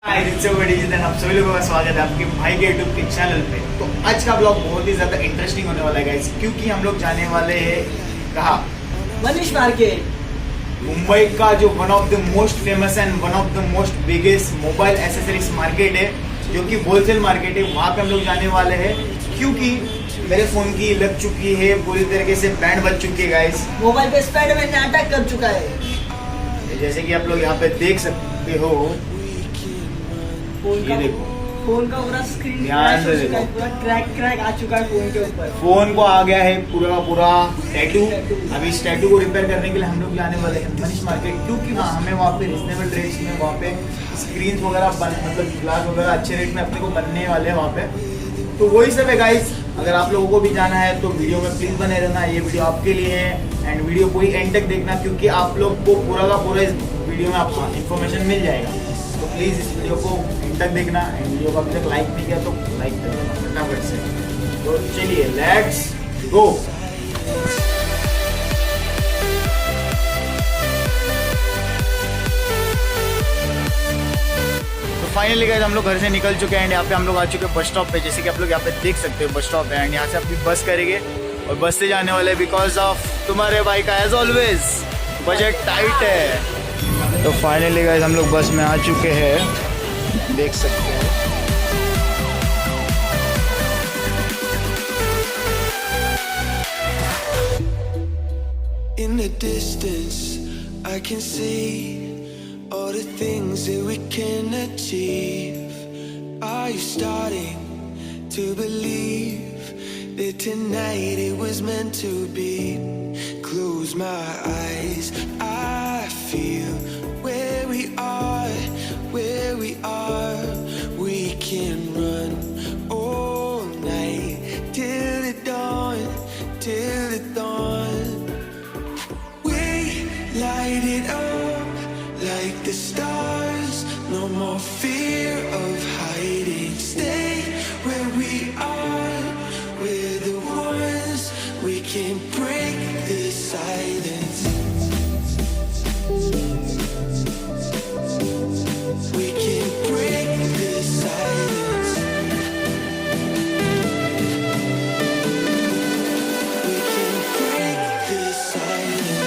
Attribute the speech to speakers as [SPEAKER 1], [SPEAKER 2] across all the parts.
[SPEAKER 1] आप सभी लोगों का स्वागत है आपके भाई के यूट्यूब के चैनल पे। तो आज का ब्लॉग बहुत ही ज्यादा इंटरेस्टिंग होने वाला है गाइस, क्योंकि हम लोग जाने वाले हैं कहाँ?
[SPEAKER 2] मनीष मार्केट,
[SPEAKER 1] मुंबई का जो one of the most famous and one of the most biggest mobile accessories market है, जो कि होलसेल मार्केट है। वहाँ पे हम लोग जाने वाले हैं क्योंकि मेरे फोन की लग चुकी है, पूरी तरीके से बैंड बज चुकी है गाइस।
[SPEAKER 2] मोबाइल पे स्पाइडरमैन ने अटैक कर चुका है।
[SPEAKER 1] जैसे कि आप लोग यहाँ पे देख सकते हो, ये देखो
[SPEAKER 2] फोन का पूरा स्क्रीन
[SPEAKER 1] ध्यान से देखो,
[SPEAKER 2] पूरा क्रैक आ चुका है फोन के ऊपर।
[SPEAKER 1] फोन को आ गया है पूरा का पूरा टैटू। अभी इस टैटू को रिपेयर करने के लिए हम लोग जाने वाले हैं मनीष मार्केट, क्योंकि हमें वहाँ पे रिजनेबल रेट्स में वहाँ पे स्क्रीन वगैरह मतलब ग्लास वगैरह अच्छे रेट में अपने को बनने वाले हैं वहाँ पे। तो वही सब है गाइस। अगर आप लोगों को भी जाना है तो वीडियो में प्लीज बने रहना, ये वीडियो आपके लिए है एंड वीडियो पूरी एंड तक देखना, क्योंकि आप लोग को पूरा का पूरा इस वीडियो में आपको इन्फॉर्मेशन मिल जाएगा। तो प्लीज इस वीडियो को एंड तक देखना एंड वीडियो को अभी तक लाइक नहीं किया तो लाइक कर देना फटाफट से। तो चलिए लेट्स गो। फाइनली गाइस हम लोग घर से निकल चुके हैं एंड यहाँ पे हम लोग आ चुके हैं बस स्टॉप पे। जैसे कि आप लोग यहाँ पे देख सकते हो बस स्टॉप है एंड यहाँ से अभी बस करेंगे और बस से जाने वाले बिकॉज ऑफ तुम्हारे भाई का एज ऑलवेज बजट टाइट है। तो फाइनली गाइस हम लोग बस में आ चुके हैं, देख सकते हैं।
[SPEAKER 3] In the distance I can see all the things that we can achieve. Are you starting to believe that tonight it was meant to be? Close my eyes, I feel where we are, where we are. We can run all night till the dawn, till the dawn. We light it up like the stars, no more fear of hiding. Stay where we are, we're the ones, we can break the silence. We can break the silence. We can break the silence.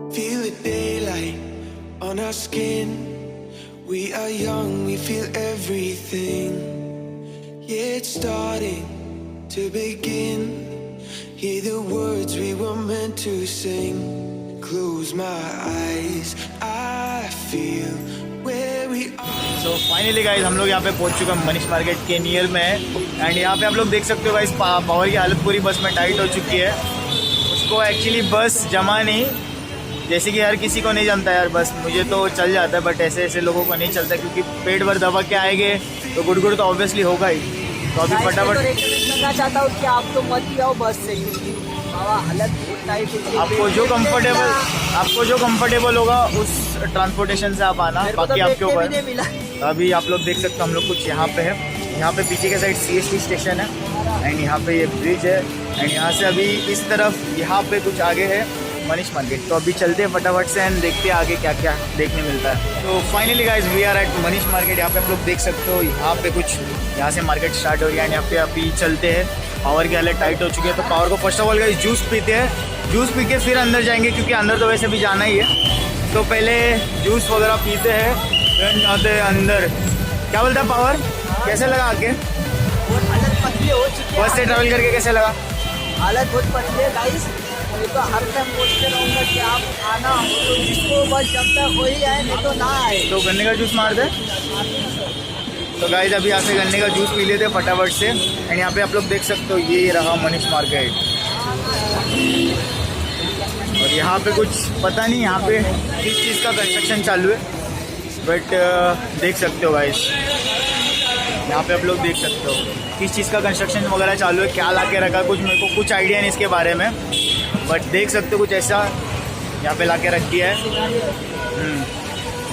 [SPEAKER 3] Feel the daylight on our skin. We are young, we feel everything. Yeah, it's starting to begin. Hear the words we were meant to sing. Close my eyes, I feel where we are.
[SPEAKER 1] तो finally guys हम लोग यहाँ पे पहुँच चुके हैं Manish market के near में एंड यहाँ पे आप लोग देख सकते हो गाइस पावर की हालत पूरी बस में टाइट हो चुकी है। उसको एक्चुअली बस जमा नहीं, जैसे कि हर किसी को नहीं जमता यार बस, मुझे तो चल जाता है बट ऐसे ऐसे लोगों को नहीं चलता, क्योंकि पेट भर दबा के आएंगे तो गुड़गुड़ तो ऑब्वियसली होगा ही। तो अभी फटाफट
[SPEAKER 2] कहना चाहता हूँ कि आप तो मत ही आओ बस से, क्योंकि बाबा हालत बहुत टाइट होती है।
[SPEAKER 1] आपको जो कंफर्टेबल होगा उस ट्रांसपोर्टेशन से आप आना, बाकी आपके ऊपर। तो अभी आप लोग देख सकते हो हम लोग कुछ यहाँ पे है, यहाँ पे पीछे के साइड CST स्टेशन है एंड यहाँ पे ये ब्रिज है एंड यहाँ से अभी इस तरफ यहाँ पे कुछ आगे है मनीष मार्केट। तो अभी चलते हैं फटाफट से एंड देखते हैं आगे क्या क्या देखने मिलता है। तो finally guys we are at Manish market. यहाँ पे आप लोग देख सकते हो यहाँ पे कुछ यहाँ से मार्केट स्टार्ट हो रही है एंड यहाँ पे अभी चलते हैं। पावर की हालत टाइट हो चुकी है, तो पावर को first of all guys juice पीते हैं, जूस पी के फिर अंदर जाएंगे, क्योंकि अंदर तो वैसे भी जाना ही है। तो पहले जूस वगैरह पीते हैं फिर जाते हैं अंदर। क्या बोलता है पावर, कैसे लगा आगे?
[SPEAKER 2] हालत पतली हो चुकी है।
[SPEAKER 1] बस से ट्रैवल करके कैसे लगा?
[SPEAKER 2] हालत बहुत पतली है गाइस। मैं तो हर टाइम बोलते रहूँगा कि आप आना, तो जिसको बस जब तक हो ही आए, नहीं तो ना आए।
[SPEAKER 1] तो गन्ने का जूस मार दे। तो गाइस अभी यहाँ से गन्ने का जूस पी लेते फटाफट से। एंड यहाँ पे आप लोग देख सकते हो ये रहा मनीष मार्केट। और यहाँ पे कुछ पता नहीं यहाँ पे किस चीज़ का कंस्ट्रक्शन चालू है, बट देख सकते हो गाइस यहाँ पे आप लोग देख सकते हो किस चीज़ का कंस्ट्रक्शन वगैरह चालू है, क्या ला के रखा कुछ मेरे को कुछ आइडिया नहीं इसके बारे में, बट देख सकते हो कुछ ऐसा यहाँ पे ला के रख दिया है।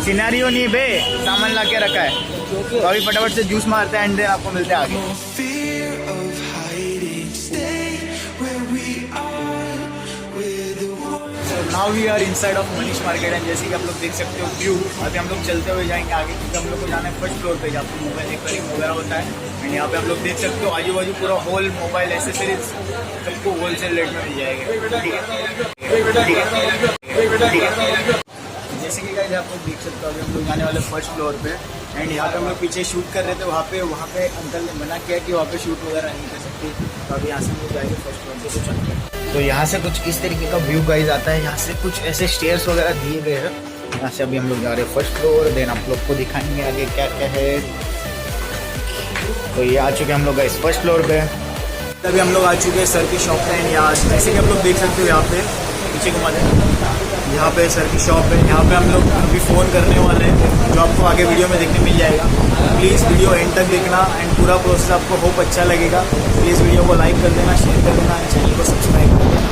[SPEAKER 1] सिनेरियो नहीं बे, सामान ला के रखा है। तो अभी फटाफट से जूस मारते हैं एंड देन आपको मिलते हैं आगे। Now we are inside of Manish market and जैसे कि आप लोग देख सकते हो व्यू। अभी हम लोग चलते हुए जाएंगे आगे क्योंकि हम लोग को जाना है फर्स्ट फ्लोर पे जहाँ पे मोबाइल रिपेयरिंग वगैरह होता है। एंड यहाँ पे आप लोग देख सकते हो आजू बाजू पूरा होल मोबाइल एसेसरीज सबको होलसेल रेट में मिल जाएगा। ठीक है। जैसे कि गाइस आप लोग देख सकते हो अभी हम लोग जाने वाले फर्स्ट फ्लोर पे। एंड यहाँ पे हम लोग पीछे शूट कर रहे थे, वहाँ पे अंकल ने मना किया कि वहाँ पे शूट वगैरह नहीं कर सकते। तो अभी यहाँ से हम लोग जाएंगे फर्स्ट फ्लोर पे तो चलते हैं। तो यहाँ से कुछ इस तरीके का व्यू गाइस आता है। यहाँ से कुछ ऐसे स्टेयर्स वगैरह दिए गए हैं। यहाँ से अभी हम लोग जा रहे हैं फर्स्ट फ्लोर, देन आप लोग को दिखाएंगे आगे क्या क्या है। तो ये आ चुके हैं हम लोग गाइस फर्स्ट फ्लोर पे। अभी हम लोग आ चुके हैं सर की शॉप पे। एंड यहाँ जैसे कि आप लोग देख सकते हो यहाँ पे पीछे घुमा दें, यहाँ पे सर की शॉप है। यहाँ पे हम लोग अभी फ़ोन करने वाले हैं जो आपको आगे वीडियो में देखने मिल जाएगा। प्लीज़ वीडियो एंड तक देखना एंड पूरा प्रोसेस आपको होप अच्छा लगेगा। प्लीज़ वीडियो को लाइक कर देना, शेयर कर देना एंड चैनल को सब्सक्राइब कर देना।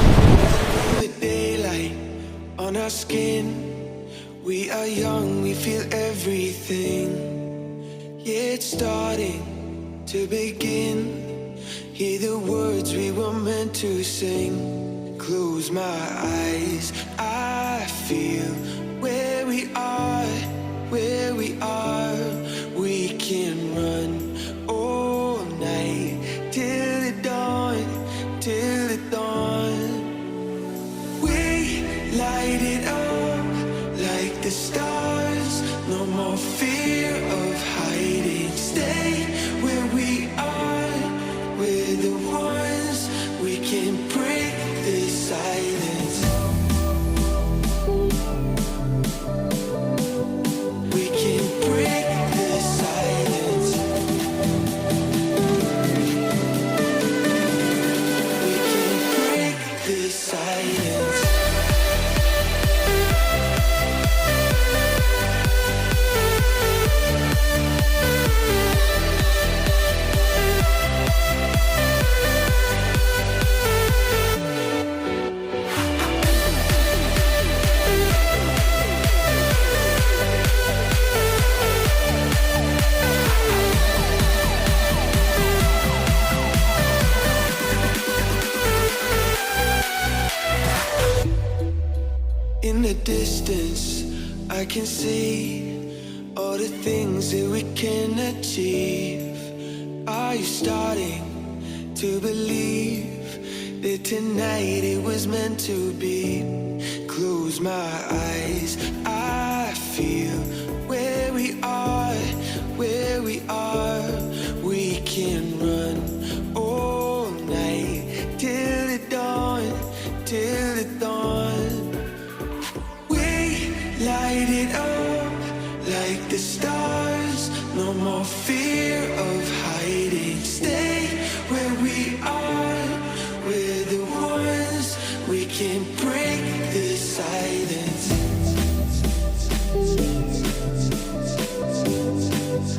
[SPEAKER 3] Close my eyes, I feel where we are, where we are. We can run all night till the dawn, till the dawn. We light it up like the stars. No more fear of hiding. Stay where we are, we're the ones. We can break this silence. We can break this silence. We can break this silence. In the distance, I can see all the things that we can achieve. Are you starting to believe that tonight it was meant to be? Close my eyes, I feel where we are, where we are. We can run all night till the dawn, till the dawn. Light it up like the stars. No more fear of hiding. Stay where we are. We're the ones. We can break this silence.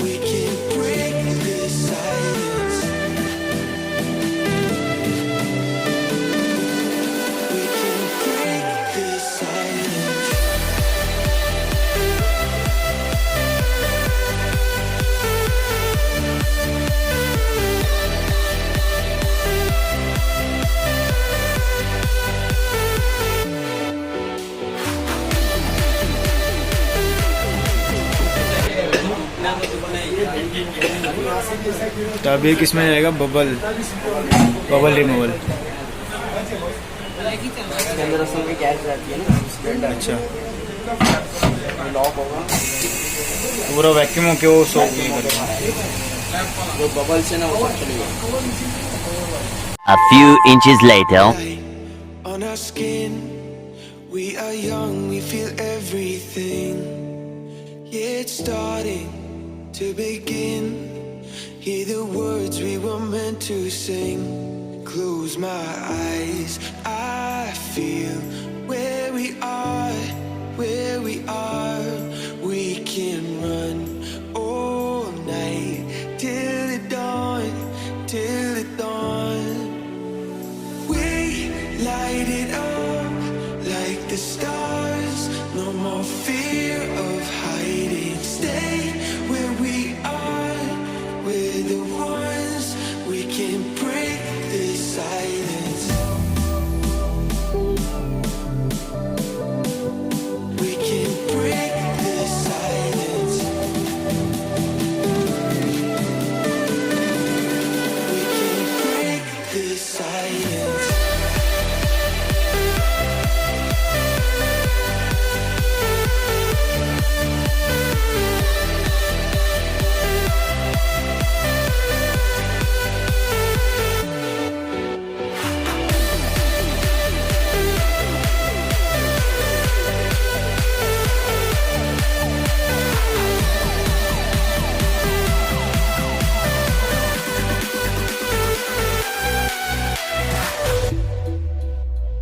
[SPEAKER 3] We can break this silence. We can break this silence.
[SPEAKER 1] तो अभी किस में जाएगा? Bubble removal. अच्छा, पूरा vacuum होके वो सोख नहीं करेगा, वो बबल से ना वो चलेगा।
[SPEAKER 4] A few inches later.
[SPEAKER 3] On our skin, we are young, we feel everything. Yeah, it's starting to begin. Hear the words we were meant to sing. Close my eyes, I feel where we are, where we are. We can run all night till the dawn, till the dawn. We light it up like the stars. No more fear of hiding. Stay where we are. We're the ones. We can break the silence. We can break the silence. We can break the silence.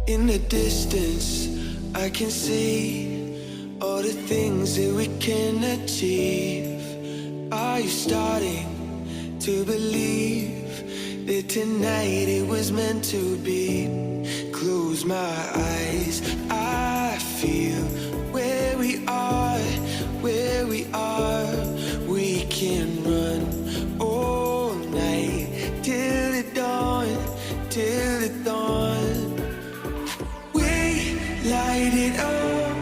[SPEAKER 3] In the distance, I can see all the things that we can achieve. Are you starting to believe that tonight it was meant to be? Close my eyes, I feel where we are, where we are. We can run all night till the dawn, till the dawn. Light it up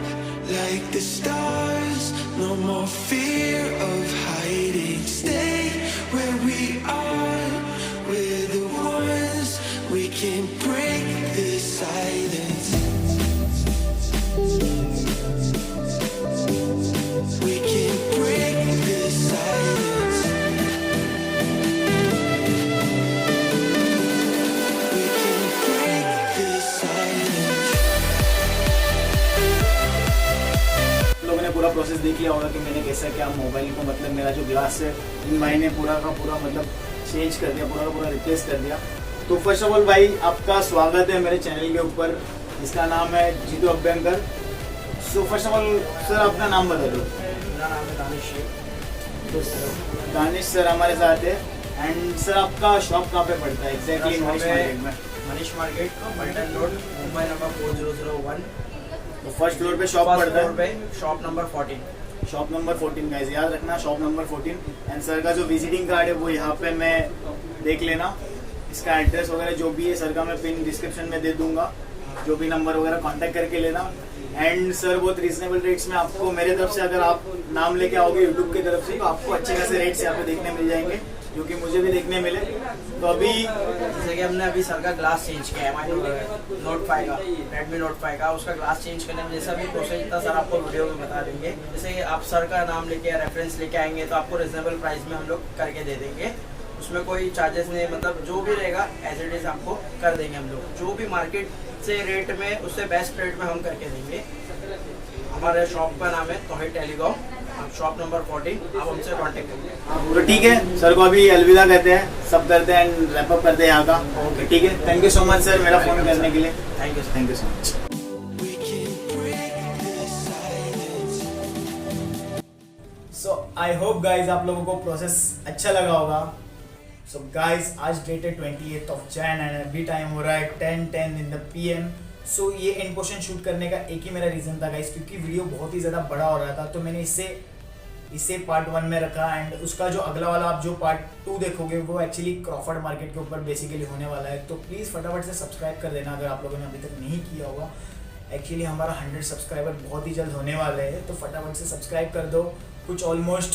[SPEAKER 3] like the stars. No more fear of hiding. Stay where we are. We're the ones. We can break the silence. We can break the silence. We can break the silence.
[SPEAKER 1] लोगों ने पूरा process देख लिया होगा कि मैंने कैसा क्या मोबाइल को मतलब मेरा जो ग्लास है इन भाई ने पूरा का पूरा मतलब चेंज कर दिया, पूरा का पूरा रिप्लेस कर दिया। तो फर्स्ट ऑफ ऑल भाई आपका स्वागत है मेरे चैनल के ऊपर, जिसका नाम है Jitu Abhyankar. So first of all sir अपना नाम बता दो।
[SPEAKER 2] मेरा नाम है दानिश।
[SPEAKER 1] तो दानिश सर हमारे साथ है। एंड सर आपका शॉप कहाँ पे पड़ता है exactly?
[SPEAKER 2] Manish market, Paltan road, Mumbai number 4001।
[SPEAKER 1] तो फर्स्ट फ्लोर पे शॉप पड़ता है,
[SPEAKER 2] shop number 14।
[SPEAKER 1] Shop number 14 guys याद रखना, शॉप नंबर 14। एंड सर का जो विजिटिंग कार्ड है वो यहाँ पे मैं देख लेना। इसका एड्रेस वगैरह जो भी है सर का मैं पिन डिस्क्रिप्शन में दे दूंगा, जो भी नंबर वगैरह कांटेक्ट करके लेना। एंड सर बहुत रीजनेबल रेट्स में आपको मेरे तरफ से, अगर आप नाम लेके आओगे यूट्यूब की तरफ से, तो आपको अच्छे खासे रेट्स यहाँ पे देखने मिल जाएंगे, जो कि मुझे भी देखने मिले। तो अभी
[SPEAKER 2] जैसे कि हमने अभी सर का ग्लास चेंज किया है, नोट 5 का, रेडमी नोट 5 का, उसका ग्लास चेंज करने में जैसा भी प्रोसेस था सर आपको वीडियो में बता देंगे। जैसे आप सर का नाम लेके रेफरेंस लेके आएंगे तो आपको रिजनेबल प्राइस में हम लोग करके दे देंगे। उसमें कोई चार्जेस नहीं, मतलब जो भी रहेगा एज इट इज आपको कर देंगे हम लोग। जो भी मार्केट से रेट में उससे बेस्ट रेट में हम करके देंगे। हमारे शॉप का नाम है तौहीद टेलीकॉम, शॉप नंबर 14। आप हमसे कॉन्टेक्ट करिए।
[SPEAKER 1] तो ठीक है, सर को अभी अलविदा कहते हैं, सब करते हैं एंड रैप अप करते हैं यहाँ का। ओके ठीक है, thank you so much sir मेरा फोन करने के लिए।
[SPEAKER 2] Thank you
[SPEAKER 1] so much. So I hope guys आप लोगों को प्रोसेस अच्छा लगा होगा। सो गाइज आज डेट है 28 ऑफ जैन एंड अभी टाइम हो रहा है 10:10 इन द PM। सो ये एंड पोर्शन शूट करने का एक ही मेरा रीज़न था गाइज, क्योंकि वीडियो बहुत ही ज़्यादा बड़ा हो रहा था, तो मैंने इसे पार्ट 1 में रखा। एंड उसका जो अगला वाला आप जो पार्ट 2 देखोगे वो एक्चुअली क्रॉफर्ड मार्केट के ऊपर बेसिकली होने वाला है। तो प्लीज़ फटाफट से सब्सक्राइब कर देना अगर आप लोगों ने अभी तक नहीं किया होगा। एक्चुअली हमारा 100 सब्सक्राइबर बहुत ही जल्द होने वाले हैं, तो फटाफट से सब्सक्राइब कर दो। कुछ ऑलमोस्ट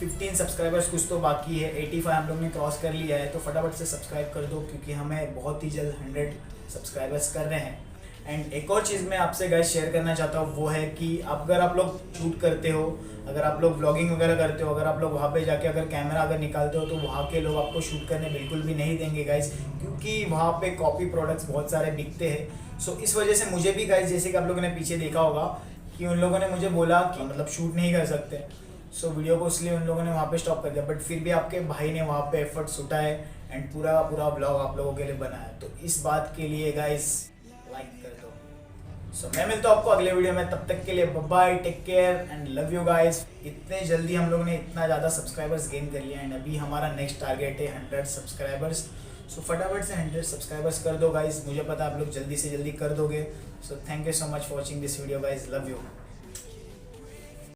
[SPEAKER 1] 15 सब्सक्राइबर्स कुछ तो बाकी है, 85 हम लोग ने क्रॉस कर लिया है, तो फटाफट से सब्सक्राइब कर दो क्योंकि हमें बहुत ही जल्द 100 सब्सक्राइबर्स कर रहे हैं। एंड एक और चीज़ मैं आपसे गाइस शेयर करना चाहता हूँ, वो है कि अगर आप लोग शूट करते हो, अगर आप लोग व्लॉगिंग वगैरह करते हो, अगर आप लोग वहाँ पे जाके अगर कैमरा अगर निकालते हो, तो वहाँ के लोग आपको शूट करने बिल्कुल भी नहीं देंगे गाइस, क्योंकि वहाँ पे कॉपी प्रोडक्ट्स बहुत सारे बिकते हैं। सो इस वजह से मुझे भी गाइस, जैसे कि आप लोगों ने पीछे देखा होगा कि उन लोगों ने मुझे बोला कि मतलब शूट नहीं कर सकते, सो वीडियो को इसलिए उन लोगों ने वहाँ पे स्टॉप कर दिया, बट फिर भी आपके भाई ने वहाँ पे एफर्ट्स उठाए एंड पूरा पूरा ब्लॉग आप लोगों के लिए बनाया। तो इस बात के लिए गाइस लाइक कर दो। सो मैं मिलता हूँ आपको अगले वीडियो में, तब तक के लिए bye, take care and love you guys. इतने जल्दी हम लोगों ने इतना ज़्यादा सब्सक्राइबर्स गेन कर लिया एंड अभी हमारा नेक्स्ट टारगेट है 100 सब्सक्राइबर्स। सो फटाफट से 100 सब्सक्राइबर्स कर दो गाइस, मुझे पता है आप लोग जल्दी से जल्दी कर दोगे। So thank you so much for watching this video guys, love you.